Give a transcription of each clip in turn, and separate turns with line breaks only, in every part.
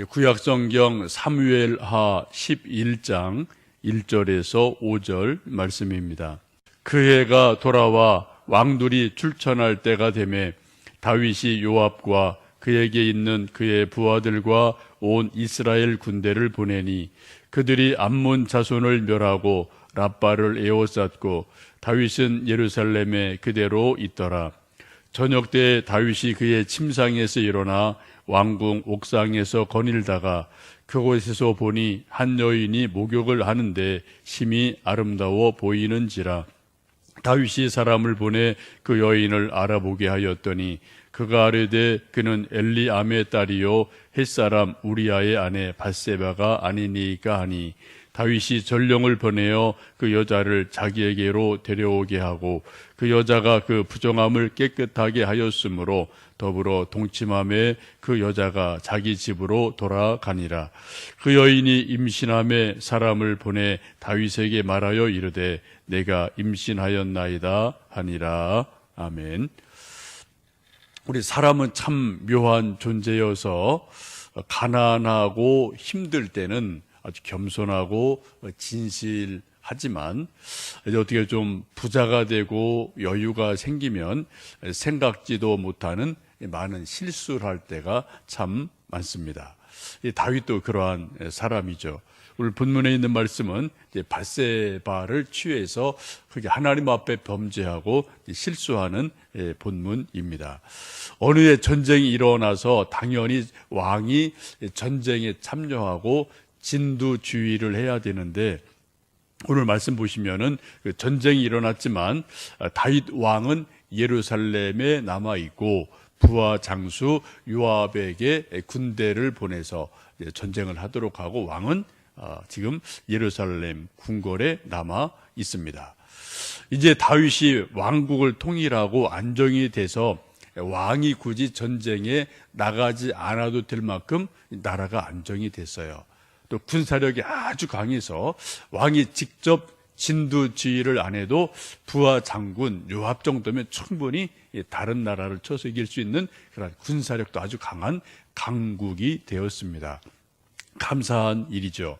구약성경 사무엘하 11장 1절에서 5절 말씀입니다. 그 해가 돌아와 왕들이 출전할 때가 되매 다윗이 요압과 그에게 있는 그의 부하들과 온 이스라엘 군대를 보내니 그들이 암몬 자손을 멸하고 랍바를 에워쌌고 다윗은 예루살렘에 그대로 있더라. 저녁 때 다윗이 그의 침상에서 일어나 왕궁 옥상에서 거닐다가 그곳에서 보니 한 여인이 목욕을 하는데 심히 아름다워 보이는지라. 다윗이 사람을 보내 그 여인을 알아보게 하였더니 그가 아뢰되 그는 엘리암의 딸이요 햇사람 우리아의 아내 밧세바가 아니니까 하니 다윗이 전령을 보내어 그 여자를 자기에게로 데려오게 하고 그 여자가 그 부정함을 깨끗하게 하였으므로 더불어 동침함에 그 여자가 자기 집으로 돌아가니라. 그 여인이 임신함에 사람을 보내 다윗에게 말하여 이르되 내가 임신하였나이다 하니라. 아멘. 우리 사람은 참 묘한 존재여서 가난하고 힘들 때는 아주 겸손하고 진실하지만 어떻게 좀 부자가 되고 여유가 생기면 생각지도 못하는 많은 실수를 할 때가 참 많습니다. 다윗도 그러한 사람이죠. 오늘 본문에 있는 말씀은 밧세바를 취해서 그게 하나님 앞에 범죄하고 실수하는 본문입니다. 어느 해 전쟁이 일어나서 당연히 왕이 전쟁에 참여하고 진두지휘를 해야 되는데 오늘 말씀 보시면은 전쟁이 일어났지만 다윗 왕은 예루살렘에 남아 있고 부하 장수 요압에게 군대를 보내서 전쟁을 하도록 하고 왕은 지금 예루살렘 궁궐에 남아 있습니다. 이제 다윗이 왕국을 통일하고 안정이 돼서 왕이 굳이 전쟁에 나가지 않아도 될 만큼 나라가 안정이 됐어요. 또 군사력이 아주 강해서 왕이 직접 진두지휘를 안 해도 부하 장군 요압 정도면 충분히 다른 나라를 쳐서 이길 수 있는 그런 군사력도 아주 강한 강국이 되었습니다. 감사한 일이죠.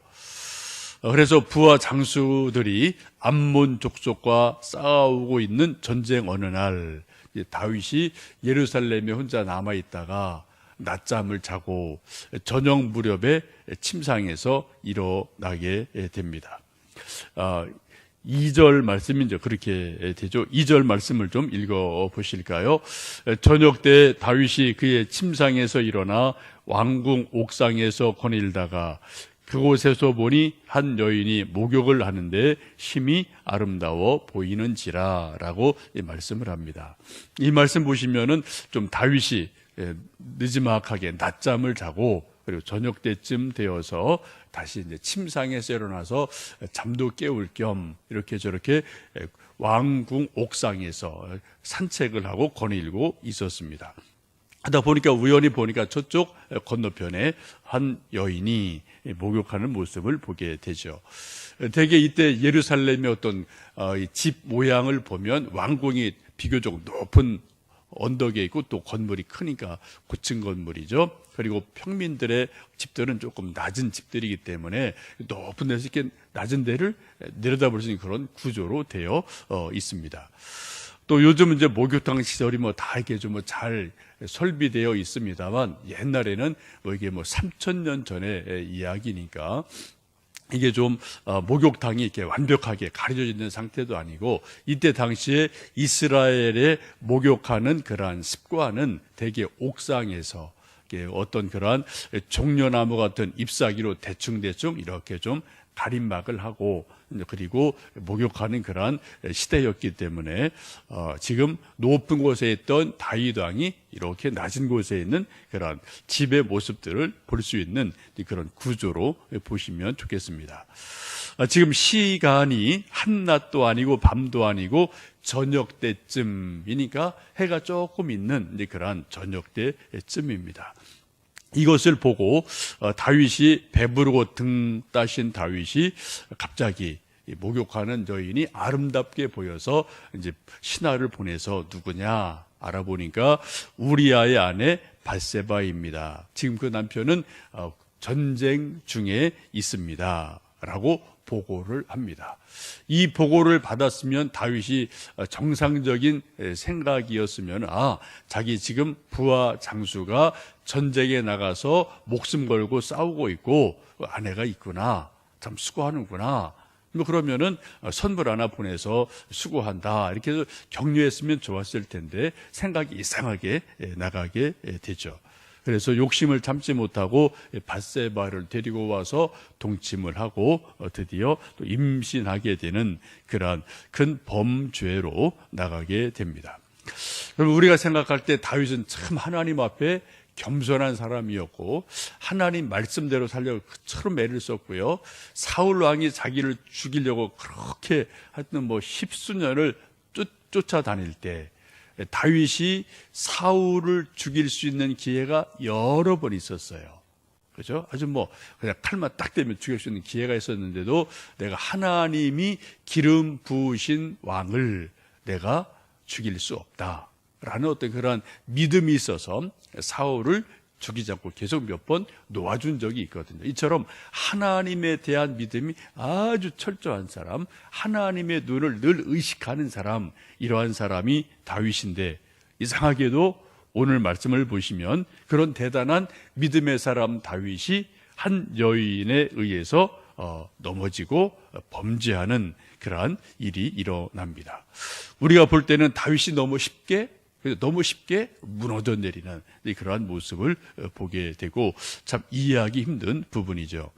그래서 부하 장수들이 암몬 족속과 싸우고 있는 전쟁 어느 날 다윗이 예루살렘에 혼자 남아 있다가 낮잠을 자고 저녁 무렵에 침상에서 일어나게 됩니다. 2절 말씀이 이제 그렇게 되죠. 2절 말씀을 좀 읽어 보실까요? 저녁 때 다윗이 그의 침상에서 일어나 왕궁 옥상에서 거닐다가 그곳에서 보니 한 여인이 목욕을 하는데 심히 아름다워 보이는지라 라고 말씀을 합니다. 이 말씀 보시면은 좀 다윗이 느지막하게 낮잠을 자고 그리고 저녁 때쯤 되어서 다시 이제 침상에서 일어나서 잠도 깨울 겸 이렇게 저렇게 왕궁 옥상에서 산책을 하고 거닐고 있었습니다. 하다 보니까 우연히 보니까 저쪽 건너편에 한 여인이 목욕하는 모습을 보게 되죠. 대개 이때 예루살렘의 어떤 집 모양을 보면 왕궁이 비교적 높은 언덕에 있고 또 건물이 크니까 고층 건물이죠. 그리고 평민들의 집들은 조금 낮은 집들이기 때문에 높은 데서 이렇게 낮은 데를 내려다볼 수 있는 그런 구조로 되어 있습니다. 또 요즘 이제 목욕탕 시설이 다 이렇게 좀 잘 설비되어 있습니다만 옛날에는 이게 3,000년 전의 이야기니까 이게 좀 목욕탕이 이렇게 완벽하게 가려져 있는 상태도 아니고 이때 당시에 이스라엘에 목욕하는 그러한 습관은 대개 옥상에서 어떤 그러한 종려나무 같은 잎사귀로 대충대충 이렇게 좀 가림막을 하고 그리고 목욕하는 그러한 시대였기 때문에 지금 높은 곳에 있던 다윗 왕이 이렇게 낮은 곳에 있는 그런 집의 모습들을 볼 수 있는 그런 구조로 보시면 좋겠습니다. 지금 시간이 한낮도 아니고 밤도 아니고 저녁 때쯤이니까 해가 조금 있는 그런 저녁 때쯤입니다. 이것을 보고 다윗이 배부르고 등 따신 다윗이 갑자기 목욕하는 여인이 아름답게 보여서 이제 신하를 보내서 누구냐 알아보니까 우리아의 아내 밧세바입니다. 지금 그 남편은 전쟁 중에 있습니다. 라고 보고를 합니다. 이 보고를 받았으면 다윗이 정상적인 생각이었으면, 자기 지금 부하 장수가 전쟁에 나가서 목숨 걸고 싸우고 있고 아내가 있구나, 참 수고하는구나, 뭐 그러면은 선물 하나 보내서 수고한다 이렇게 해서 격려했으면 좋았을 텐데 생각이 이상하게 나가게 되죠. 그래서 욕심을 참지 못하고 밧세바를 데리고 와서 동침을 하고 드디어 또 임신하게 되는 그러한 큰 범죄로 나가게 됩니다. 그럼 우리가 생각할 때 다윗은 참 하나님 앞에 겸손한 사람이었고 하나님 말씀대로 살려고 그처럼 애를 썼고요. 사울 왕이 자기를 죽이려고 그렇게 하여튼 뭐 십수년을 쫓아다닐 때 다윗이 사울을 죽일 수 있는 기회가 여러 번 있었어요. 그죠? 아주 뭐 그냥 칼만 딱 대면 죽일 수 있는 기회가 있었는데도 내가 하나님이 기름 부으신 왕을 내가 죽일 수 없다라는 어떤 그런 믿음이 있어서 사울을 죽이지 않고 계속 몇 번 놓아준 적이 있거든요. 이처럼 하나님에 대한 믿음이 아주 철저한 사람, 하나님의 눈을 늘 의식하는 사람, 이러한 사람이 다윗인데, 이상하게도 오늘 말씀을 보시면 그런 대단한 믿음의 사람 다윗이 한 여인에 의해서 넘어지고 범죄하는 그러한 일이 일어납니다. 우리가 볼 때는 다윗이 너무 쉽게 무너져 내리는 그러한 모습을 보게 되고 참 이해하기 힘든 부분이죠.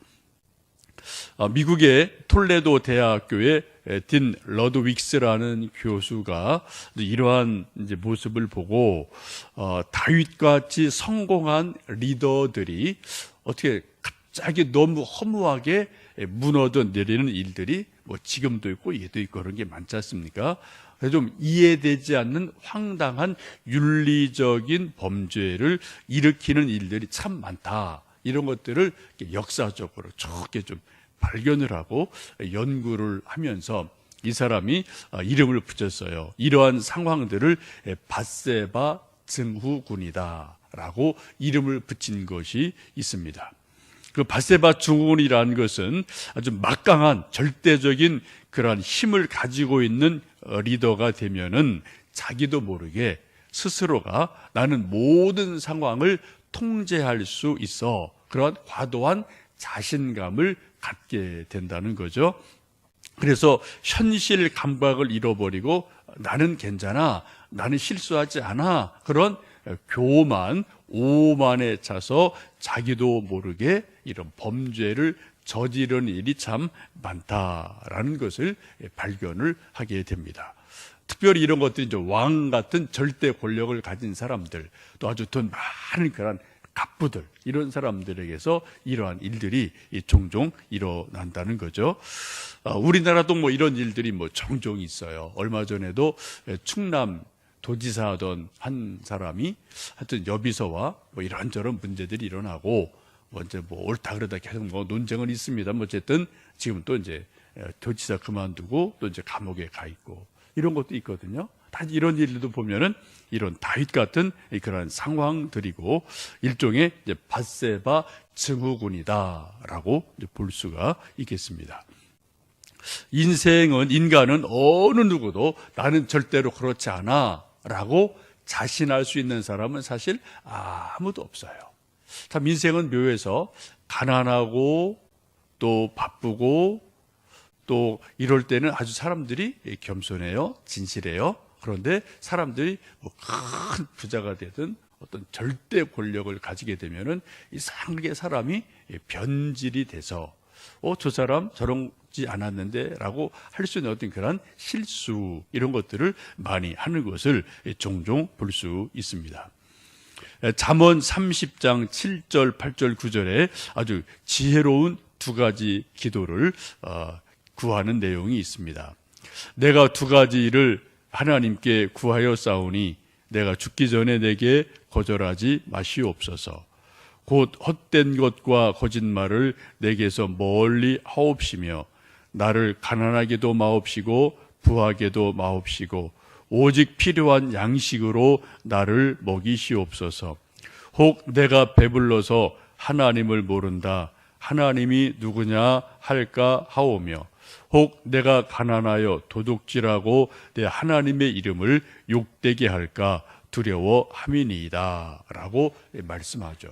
미국의 톨레도 대학교의 딘 러드윅스라는 교수가 이러한 이제 모습을 보고 다윗같이 성공한 리더들이 어떻게 갑자기 너무 허무하게 무너져 내리는 일들이 뭐 지금도 있고 예도 있고 그런 게 많지 않습니까? 좀 이해되지 않는 황당한 윤리적인 범죄를 일으키는 일들이 참 많다. 이런 것들을 역사적으로 좋게 좀 발견을 하고 연구를 하면서 이 사람이 이름을 붙였어요. 이러한 상황들을 밧세바 증후군이다라고 이름을 붙인 것이 있습니다. 그 밧세바 증후군이라는 것은 아주 막강한 절대적인 그러한 힘을 가지고 있는 리더가 되면은 자기도 모르게 스스로가 나는 모든 상황을 통제할 수 있어, 그런 과도한 자신감을 갖게 된다는 거죠. 그래서 현실 감각을 잃어버리고 나는 괜찮아, 나는 실수하지 않아, 그런 교만, 오만에 차서 자기도 모르게 이런 범죄를 저지르는 일이 참 많다라는 것을 발견을 하게 됩니다. 특별히 이런 것들이 이제 왕 같은 절대 권력을 가진 사람들, 또 아주 돈 많은 그런 갑부들, 이런 사람들에게서 이러한 일들이 종종 일어난다는 거죠. 우리나라도 뭐 이런 일들이 뭐 종종 있어요. 얼마 전에도 충남 도지사 하던 한 사람이 하여튼 여비서와 뭐 이런저런 문제들이 일어나고 먼저 뭐 옳다 그러다 계속 뭐 논쟁은 있습니다. 뭐 어쨌든 지금 또 이제 도지사 그만두고 또 이제 감옥에 가 있고 이런 것도 있거든요. 다 이런 일들도 보면은 이런 다윗 같은 그런 상황들이고 일종의 이제 밧세바 증후군이다라고 볼 수가 있겠습니다. 인간은 어느 누구도 나는 절대로 그렇지 않아라고 자신할 수 있는 사람은 사실 아무도 없어요. 참 인생은 묘해서 가난하고 또 바쁘고 또 이럴 때는 아주 사람들이 겸손해요, 진실해요. 그런데 사람들이 뭐 큰 부자가 되든 어떤 절대 권력을 가지게 되면은 이상하게 사람이 변질이 돼서 저 사람 저런지 않았는데 라고 할 수 있는 어떤 그런 실수, 이런 것들을 많이 하는 것을 종종 볼 수 있습니다. 잠언 30장 7절, 8절, 9절에 아주 지혜로운 두 가지 기도를 구하는 내용이 있습니다. 내가 두 가지 일을 하나님께 구하여 싸우니 내가 죽기 전에 내게 거절하지 마시옵소서. 곧 헛된 것과 거짓말을 내게서 멀리 하옵시며 나를 가난하게도 마옵시고 부하게도 마옵시고 오직 필요한 양식으로 나를 먹이시옵소서. 혹 내가 배불러서 하나님을 모른다. 하나님이 누구냐 할까 하오며 혹 내가 가난하여 도둑질하고 내 하나님의 이름을 욕되게 할까 두려워함이니이다 라고 말씀하죠.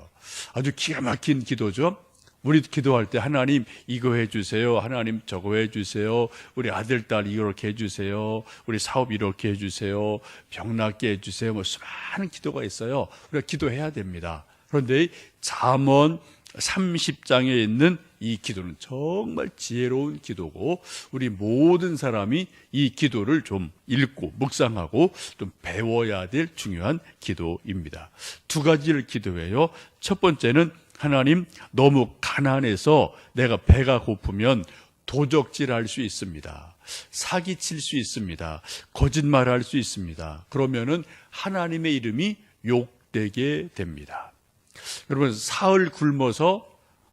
아주 기가 막힌 기도죠. 우리 기도할 때 하나님 이거 해주세요. 하나님 저거 해주세요. 우리 아들, 딸 이렇게 해주세요. 우리 사업 이렇게 해주세요. 병 낫게 해주세요. 뭐 수많은 기도가 있어요. 우리가 기도해야 됩니다. 그런데 잠언 30장에 있는 이 기도는 정말 지혜로운 기도고 우리 모든 사람이 이 기도를 좀 읽고 묵상하고 좀 배워야 될 중요한 기도입니다. 두 가지를 기도해요. 첫 번째는 하나님, 너무 가난해서 내가 배가 고프면 도적질할 수 있습니다. 사기칠 수 있습니다. 거짓말할 수 있습니다. 그러면은 하나님의 이름이 욕되게 됩니다. 여러분, 사흘 굶어서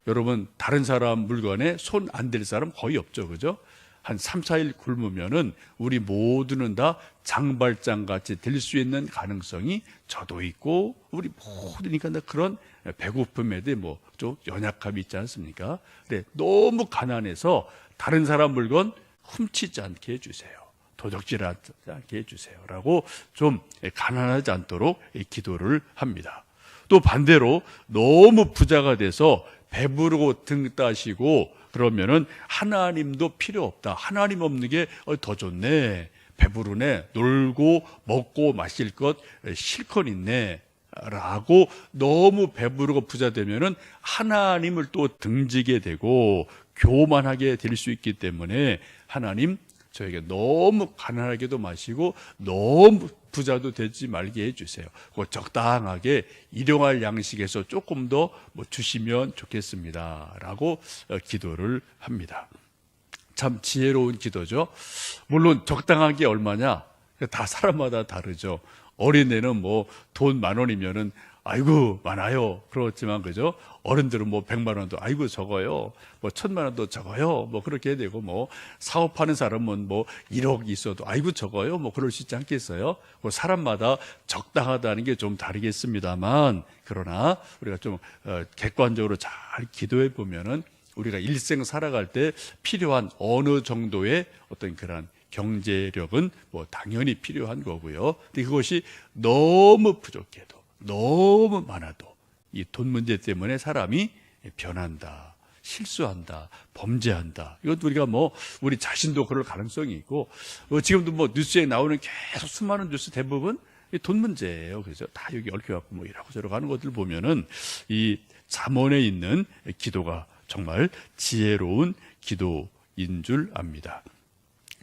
여러분 다른 사람 물건에 손 안 댈 사람 거의 없죠. 그죠? 한 3, 4일 굶으면은 우리 모두는 다 장발장 같이 될 수 있는 가능성이 저도 있고 우리 모두니까 그런 배고픔에 대해 뭐 좀 연약함이 있지 않습니까? 그래, 너무 가난해서 다른 사람 물건 훔치지 않게 해주세요. 도적질하지 않게 해주세요. 라고 좀 가난하지 않도록 기도를 합니다. 또 반대로 너무 부자가 돼서 배부르고 등 따시고 그러면은 하나님도 필요 없다. 하나님 없는 게 더 좋네. 배부르네. 놀고 먹고 마실 것 실컷 있네. 라고 너무 배부르고 부자 되면은 하나님을 또 등지게 되고 교만하게 될 수 있기 때문에 하나님 저에게 너무 가난하게도 마시고 너무 부자도 되지 말게 해주세요. 적당하게 일용할 양식에서 조금 더 주시면 좋겠습니다. 라고 기도를 합니다. 참 지혜로운 기도죠. 물론 적당하게 얼마냐? 다 사람마다 다르죠. 어린애는 뭐 돈 10,000원이면은 아이고 많아요. 그렇지만 그죠? 어른들은 뭐 100만 원도 아이고 적어요. 뭐 1,000만 원도 적어요. 뭐 그렇게 해야 되고 뭐 사업하는 사람은 뭐 1억 있어도 아이고 적어요. 뭐 그럴 수 있지 않겠어요? 사람마다 적당하다는 게 좀 다르겠습니다만 그러나 우리가 좀 객관적으로 잘 기도해 보면은 우리가 일생 살아갈 때 필요한 어느 정도의 어떤 그런 경제력은 뭐 당연히 필요한 거고요. 근데 그것이 너무 부족해도 너무 많아도 이 돈 문제 때문에 사람이 변한다, 실수한다, 범죄한다. 이것도 우리가 뭐 우리 자신도 그럴 가능성이 있고 지금도 뭐 뉴스에 나오는 계속 수많은 뉴스 대부분 돈 문제예요. 그래서 다 여기 얽혀갖고 뭐 이러고 저러고 하는 것들 보면은 이 잠언에 있는 기도가 정말 지혜로운 기도인 줄 압니다.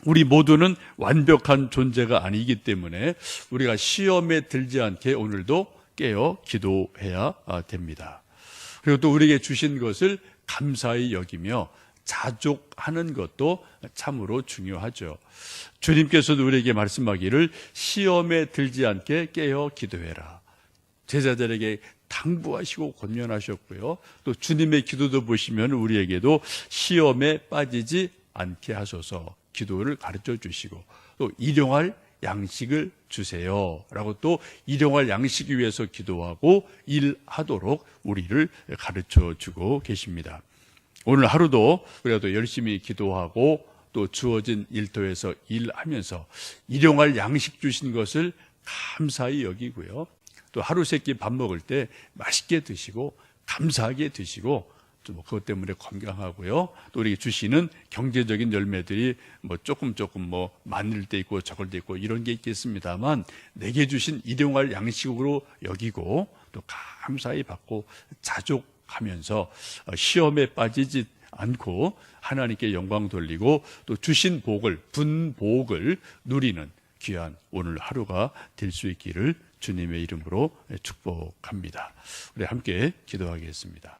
우리 모두는 완벽한 존재가 아니기 때문에 우리가 시험에 들지 않게 오늘도 깨어 기도해야 됩니다. 그리고 또 우리에게 주신 것을 감사히 여기며 자족하는 것도 참으로 중요하죠. 주님께서도 우리에게 말씀하기를 시험에 들지 않게 깨어 기도해라. 제자들에게 당부하시고 권면하셨고요. 또 주님의 기도도 보시면 우리에게도 시험에 빠지지 않게 하소서 기도를 가르쳐 주시고 또 일용할 양식을 주세요 라고 또 일용할 양식을 위해서 기도하고 일하도록 우리를 가르쳐 주고 계십니다. 오늘 하루도 우리가 또 열심히 기도하고 또 주어진 일터에서 일하면서 일용할 양식 주신 것을 감사히 여기고요. 또 하루 세끼 밥 먹을 때 맛있게 드시고 감사하게 드시고 또 그것 때문에 건강하고요. 또 우리에게 주시는 경제적인 열매들이 뭐 조금 뭐 많을 때 있고 적을 때 있고 이런 게 있겠습니다만 내게 주신 일용할 양식으로 여기고 또 감사히 받고 자족하면서 시험에 빠지지 않고 하나님께 영광 돌리고 또 주신 복을 분복을 누리는 귀한 오늘 하루가 될 수 있기를 주님의 이름으로 축복합니다. 우리 함께 기도하겠습니다.